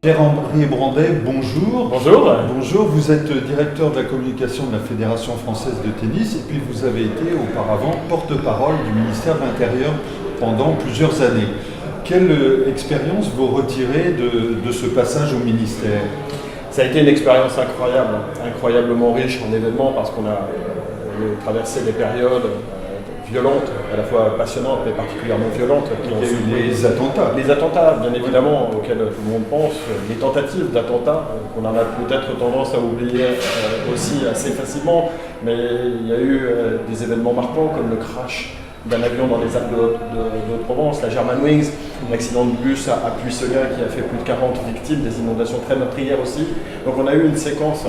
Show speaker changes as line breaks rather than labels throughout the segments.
Pierre-Henri Brandet, bonjour.
Bonjour.
Bonjour, vous êtes directeur de la communication de la Fédération française de tennis et puis vous avez été auparavant porte-parole du ministère de l'Intérieur pendant plusieurs années. Quelle expérience vous retirez de ce passage au ministère?
Ça a été une expérience incroyable, incroyablement riche en événements parce qu'on a traversé des périodes violentes, à la fois passionnantes mais particulièrement violentes.
Il y a eu les attentats.
Les attentats, bien évidemment, auxquels tout le monde pense, les tentatives d'attentats, qu'on en a peut-être tendance à oublier aussi assez facilement, mais il y a eu des événements marquants comme le crash d'un avion dans les Alpes de Provence, la Germanwings, l'accident de bus à Puy-Seguin qui a fait plus de 40 victimes, des inondations très meurtrières aussi. Donc on a eu une séquence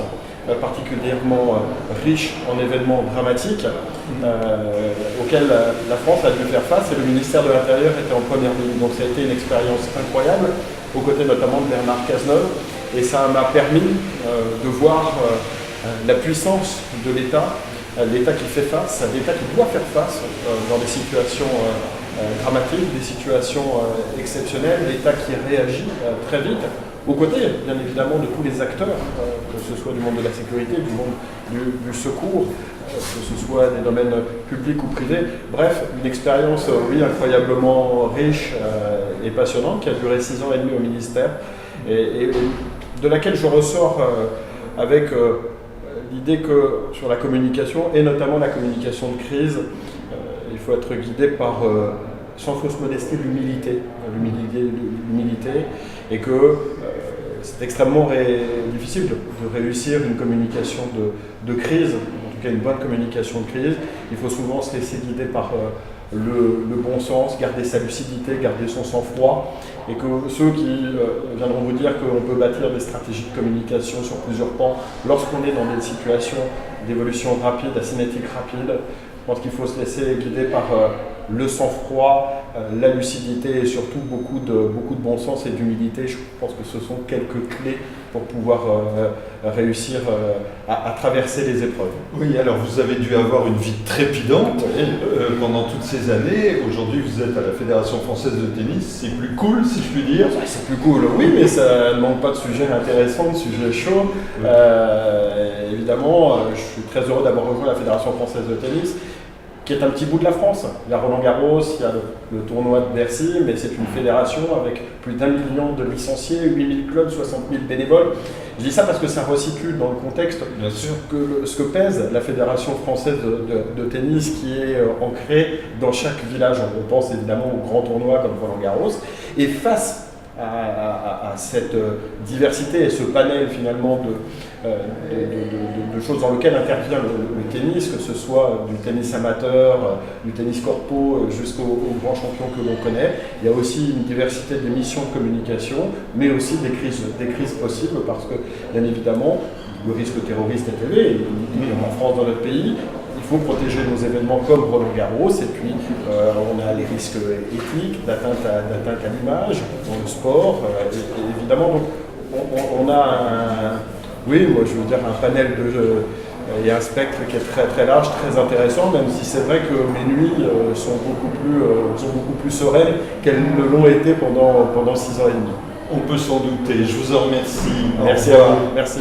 particulièrement riche en événements dramatiques auxquels la France a dû faire face et le ministère de l'Intérieur était en première ligne. Donc ça a été une expérience incroyable, aux côtés notamment de Bernard Cazeneuve, et ça m'a permis de voir la puissance de l'État, l'État qui fait face, l'État qui doit faire face dans des situations dramatiques, des situations exceptionnelles, l'État qui réagit très vite, aux côtés bien évidemment de tous les acteurs, que ce soit du monde de la sécurité, du monde du secours, que ce soit des domaines publics ou privés. Bref, une expérience oui, incroyablement riche et passionnante qui a duré 6 ans et demi au ministère et de laquelle je ressors avec l'idée que sur la communication, et notamment la communication de crise, il faut être guidé par, sans fausse modestie, l'humilité, et que c'est extrêmement difficile de réussir une communication de crise, en tout cas une bonne communication de crise. Il faut souvent se laisser guider par le bon sens, garder sa lucidité, garder son sang-froid, et que ceux qui viendront vous dire qu'on peut bâtir des stratégies de communication sur plusieurs pans lorsqu'on est dans des situations d'évolution rapide, asymétrique rapide, je pense qu'il faut se laisser guider par le sang-froid, la lucidité et surtout beaucoup de bon sens et d'humilité. Je pense que ce sont quelques clés pour pouvoir réussir à traverser les épreuves.
Oui, alors vous avez dû avoir une vie trépidante pendant toutes ces années. Aujourd'hui, vous êtes à la Fédération française de tennis. C'est plus cool, si je puis dire.
C'est plus cool, oui, mais ça ne manque pas de sujets intéressants, de sujets chauds. Oui. Évidemment, je suis très heureux d'avoir rejoint la Fédération française de tennis, qui est un petit bout de la France. Il y a Roland-Garros, il y a le tournoi de Bercy, mais c'est une fédération avec plus d'1 million de licenciés, 8000 clubs, 60 000 bénévoles. Je dis ça parce que ça resitue dans le contexte ce que pèse la Fédération française de tennis, qui est ancrée dans chaque village. On pense évidemment aux grands tournois comme Roland-Garros. Et face à cette diversité et ce panel finalement de choses dans lesquelles intervient le tennis, que ce soit du tennis amateur, du tennis corpo jusqu'aux grands champions que l'on connaît. Il y a aussi une diversité de missions de communication, mais aussi des crises possibles, parce que bien évidemment le risque terroriste est élevé, en France, dans notre pays. Il faut protéger nos événements comme Roland-Garros, et puis on a les risques éthiques, d'atteinte à l'image, dans le sport, et évidemment, donc, on a moi je veux dire un panel de jeux et un spectre qui est très très large, très intéressant, même si c'est vrai que mes nuits sont beaucoup plus sereines qu'elles ne l'ont été pendant 6 ans et demi.
On peut s'en douter. Je vous en remercie.
Merci à vous. Merci.